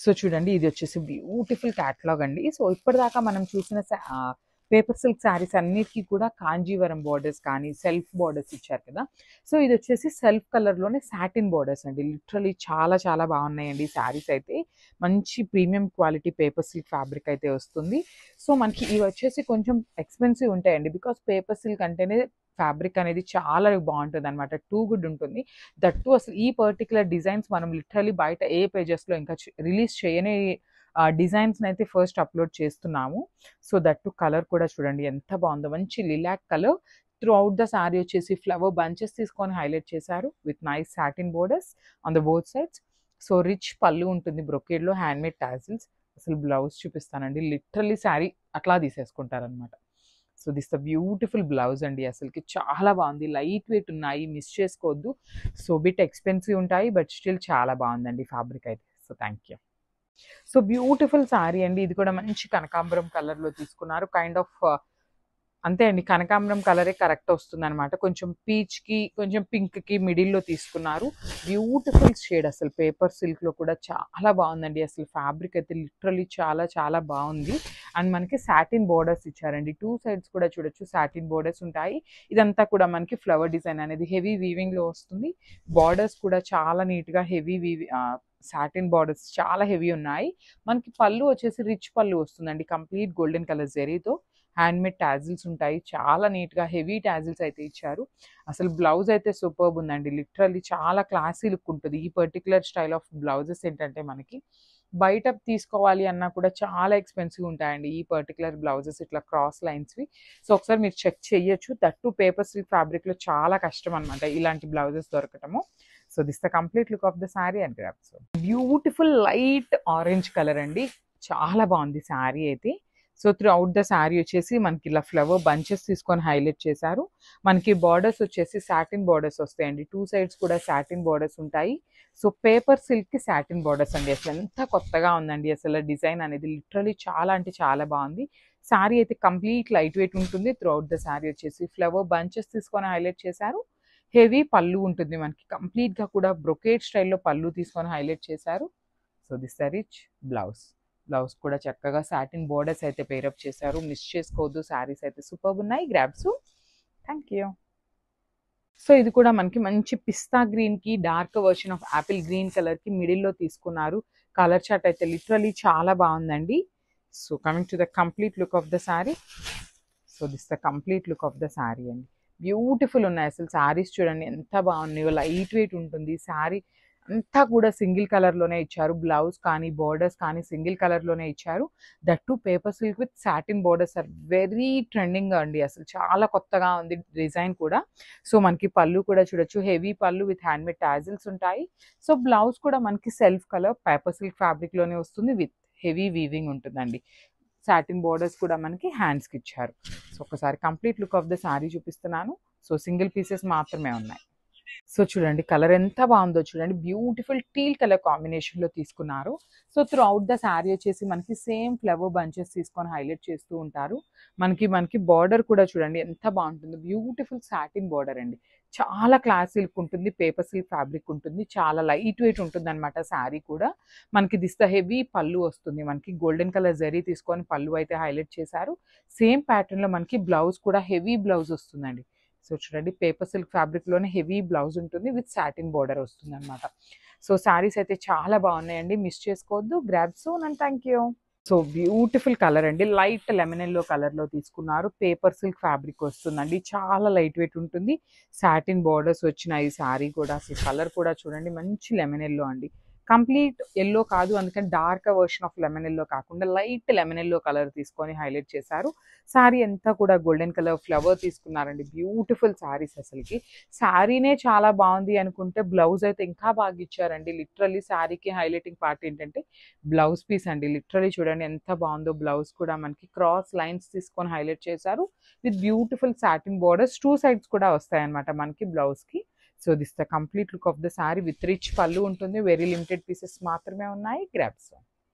So చూడండి ఇది వచ్చేసి బ్యూటిఫుల్ క్యాటలాగ్ అండి. సో ఇప్పటిదాకా మనం చూసిన పేపర్ సిల్క్ శారీస్ అన్నిటికీ కూడా కాంజీవరం బోర్డర్స్ కానీ సెల్ఫ్ బోర్డర్స్ ఇచ్చారు కదా. సో ఇది వచ్చేసి సెల్ఫ్ కలర్లోనే సాటిన్ బోర్డర్స్ అండి. లిటరలీ చాలా చాలా బాగున్నాయండి శారీస్ అయితే. మంచి premium quality paper silk fabric అయితే వస్తుంది. సో మనకి ఇవి వచ్చేసి కొంచెం ఎక్స్పెన్సివ్ ఉంటాయండి. బికాస్ పేపర్ సిల్క్ అంటేనే ఫ్యాబ్రిక్ అనేది చాలా బాగుంటుంది అనమాట. టూ గుడ్ ఉంటుంది. దట్టు అసలు ఈ పర్టికులర్ డిజైన్స్ మనం లిటరలీ బయట ఏ పేజెస్లో ఇంకా రిలీజ్ చేయని డిజైన్స్ని అయితే ఫస్ట్ అప్లోడ్ చేస్తున్నాము. సో దట్టు కలర్ కూడా చూడండి ఎంత బాగుందో. మంచి lilac colour. Throughout the sari వచ్చేసి ఫ్లవర్ బంచెస్ తీసుకొని హైలైట్ చేశారు with nice satin borders on the both sides. So rich పళ్ళు ఉంటుంది బ్రొకేడ్లో, హ్యాండ్మేడ్ టాజిల్స్. అసలు బ్లౌజ్ చూపిస్తానండి. లిటరలీ శారీ అట్లా తీసేసుకుంటారనమాట. So this the beautiful blouse అండి. అసలుకి చాలా బాగుంది. లైట్ వెయిట్ ఉన్నాయి, మిస్ చేసుకోవద్దు. సో బిట్ ఎక్స్పెన్సివ్ ఉంటాయి బట్ స్టిల్ చాలా బాగుందండి ఫ్యాబ్రిక్ అయితే. So thank you. So beautiful sari అండి. ఇది కూడా మంచి కనకాంబరం కలర్లో తీసుకున్నారు. కైండ్ ఆఫ్ అంతే అండి, కనకాంబరం కలరే కరెక్ట్ వస్తుంది అనమాట. కొంచెం పీచ్కి కొంచెం పింక్కి మిడిల్లో తీసుకున్నారు. Beautiful shade. అసలు పేపర్ సిల్క్లో కూడా చాలా బాగుందండి. అసలు ఫ్యాబ్రిక్ అయితే లిటరలీ చాలా చాలా బాగుంది. అండ్ మనకి సాటిన్ బోర్డర్స్ ఇచ్చారండి. టూ సైడ్స్ కూడా చూడొచ్చు సాటిన్ బోర్డర్స్ ఉంటాయి. ఇదంతా కూడా మనకి ఫ్లవర్ డిజైన్ అనేది హెవీ వీవింగ్లో వస్తుంది. బార్డర్స్ కూడా చాలా నీట్గా హెవీ సాటిన్ బార్డర్స్ చాలా హెవీ ఉన్నాయి. మనకి పళ్ళు వచ్చేసి రిచ్ పళ్ళు వస్తుందండి. కంప్లీట్ గోల్డెన్ కలర్ జెరీతో హ్యాండ్మేడ్ టాజిల్స్ ఉంటాయి. చాలా నీట్గా హెవీ టాజిల్స్ అయితే ఇచ్చారు. అసలు బ్లౌజ్ అయితే సూపర్బ్ ఉందండి. లిటరల్లీ చాలా క్లాసీ లుక్ ఉంటుంది. ఈ పర్టికులర్ స్టైల్ ఆఫ్ బ్లౌజెస్ ఏంటంటే మనకి బయట తీసుకోవాలి అన్నా కూడా చాలా ఎక్స్పెన్సివ్ ఉంటాయండి ఈ పర్టికులర్ బ్లౌజెస్, ఇట్లా క్రాస్ లైన్స్వి. సో ఒకసారి మీరు చెక్ చేయొచ్చు. దట్టు పేపర్ సిల్క్ ఫ్యాబ్రిక్లో చాలా కష్టం అనమాట ఇలాంటి బ్లౌజెస్ దొరకటము. So this the complete look of the sari and grab. So beautiful light orange colour అండి. చాలా బాగుంది శారీ అయితే. So throughout the sari వచ్చేసి మనకి ఇలా ఫ్లవర్ బంచెస్ తీసుకొని హైలైట్ చేశారు. మనకి బార్డర్స్ వచ్చేసి సాటిన్ బార్డర్స్ వస్తాయండి. టూ సైడ్స్ కూడా సాటిన్ బార్డర్స్ ఉంటాయి. సో పేపర్ సిల్క్కి సాటిన్ బార్డర్స్ అండి. అసలు ఎంత కొత్తగా ఉందండి అసలు డిజైన్ అనేది. లిటరలీ చాలా అంటే చాలా బాగుంది. శారీ అయితే కంప్లీట్ లైట్ వెయిట్ ఉంటుంది. త్రూ అవుట్ ద శారీ వచ్చేసి ఫ్లవర్ బంచెస్ తీసుకొని హైలైట్ చేశారు. హెవీ పళ్ళు ఉంటుంది మనకి. కంప్లీట్గా కూడా బ్రొకేడ్ స్టైల్లో పళ్ళు తీసుకొని హైలైట్ చేశారు. So this the rich blouse. Blouse కూడా చక్కగా సాటిన్ బోర్డర్స్ అయితే పేరప్ చేశారు. మిస్ చేసుకోవద్దు. శారీస్ అయితే సూపర్ ఉన్నాయి. గ్రాబ్స్. Thank you. సో ఇది కూడా మనకి మంచి పిస్తా గ్రీన్కి dark version of Apple green కలర్కి మిడిల్లో తీసుకున్నారు. కలర్ చార్ట్ అయితే లిటరలీ చాలా బాగుందండి. So coming to the complete look of the sari. So this the complete look of the sari అండి. బ్యూటిఫుల్ ఉన్నాయి అసలు శారీస్. చూడండి ఎంత బాగున్నాయో. లైట్ వెయిట్ ఉంటుంది శారీ. అంతా కూడా సింగిల్ కలర్లోనే ఇచ్చారు. బ్లౌజ్ కానీ బోర్డర్స్ కానీ సింగిల్ కలర్లోనే ఇచ్చారు. That two paper silk with satin borders are very trending అండి. అసలు చాలా కొత్తగా ఉంది డిజైన్ కూడా. సో మనకి పళ్ళు కూడా చూడొచ్చు. హెవీ పళ్ళు విత్ హ్యాండ్మేడ్ టాజిల్స్ ఉంటాయి. సో బ్లౌజ్ కూడా మనకి సెల్ఫ్ కలర్ పేపర్ సిల్క్ ఫ్యాబ్రిక్లోనే వస్తుంది విత్ హెవీ వీవింగ్ ఉంటుందండి. సాటిన్ బోర్డర్స్ కూడా మనకి హ్యాండ్స్కి ఇచ్చారు. సో ఒకసారి complete look of the sari చూపిస్తున్నాను. సో సింగిల్ పీసెస్ మాత్రమే ఉన్నాయి. సో చూడండి కలర్ ఎంత బాగుందో చూడండి. బ్యూటిఫుల్ టీల్ కలర్ కాంబినేషన్లో తీసుకున్నారు. So throughout the sari వచ్చేసి మనకి సేమ్ ఫ్లవర్ బంచెస్ తీసుకొని హైలైట్ చేస్తూ ఉంటారు. మనకి బార్డర్ కూడా చూడండి ఎంత బాగుంటుంది. బ్యూటిఫుల్ సాటిన్ బార్డర్ అండి. చాలా క్లాస్ సిల్క్ ఉంటుంది. పేపర్ సిల్క్ ఫ్యాబ్రిక్ ఉంటుంది. చాలా లైట్ వెయిట్ ఉంటుంది అనమాట శారీ కూడా. మనకి దిస్ హెవీ పళ్ళు వస్తుంది. మనకి గోల్డెన్ కలర్ జరీ తీసుకొని పళ్ళు అయితే హైలైట్ చేశారు. సేమ్ ప్యాటర్న్లో మనకి బ్లౌజ్ కూడా హెవీ బ్లౌజ్ వస్తుందండి. సో చూడండి పేపర్ సిల్క్ ఫ్యాబ్రిక్లోనే హెవీ బ్లౌజ్ ఉంటుంది విత్ సాటిన్ బార్డర్ వస్తుంది అనమాట. సో శారీస్ అయితే చాలా బాగున్నాయండి. మిస్ చేసుకోవద్దు. Grab soon and thank you. So beautiful colour అండి. లైట్ లెమన్ ఎల్లో కలర్లో తీసుకున్నారు. పేపర్ సిల్క్ ఫ్యాబ్రిక్ వస్తుందండి. చాలా లైట్ వెయిట్ ఉంటుంది. సాటిన్ బార్డర్స్ వచ్చినాయి శారీ కూడా. అసలు కలర్ కూడా చూడండి మంచి లెమన్ ఎల్లో అండి. కంప్లీట్ ఎల్లో కాదు, అందుకని dark version of lemon yellow కాకుండా లైట్ లెమన్ ఎల్లో కలర్ తీసుకొని హైలైట్ చేశారు. శారీ అంతా కూడా గోల్డెన్ కలర్ ఫ్లవర్ తీసుకున్నారండి. బ్యూటిఫుల్ శారీస్. అసలుకి శారీనే చాలా బాగుంది అనుకుంటే బ్లౌజ్ అయితే ఇంకా బాగా ఇచ్చారండి. లిటరల్లీ శారీకి హైలైటింగ్ పార్ట్ ఏంటంటే బ్లౌజ్ పీస్ అండి. లిటరల్లీ చూడండి ఎంత బాగుందో. బ్లౌజ్ కూడా మనకి క్రాస్ లైన్స్ తీసుకొని హైలైట్ చేశారు with beautiful satin borders. Two sides కూడా వస్తాయన్నమాట మనకి బ్లౌజ్కి. So this the complete look of the sari with rich పళ్ళు ఉంటుంది. వెరీ లిమిటెడ్ పీసెస్ మాత్రమే ఉన్నాయి. గ్రాబ్స్.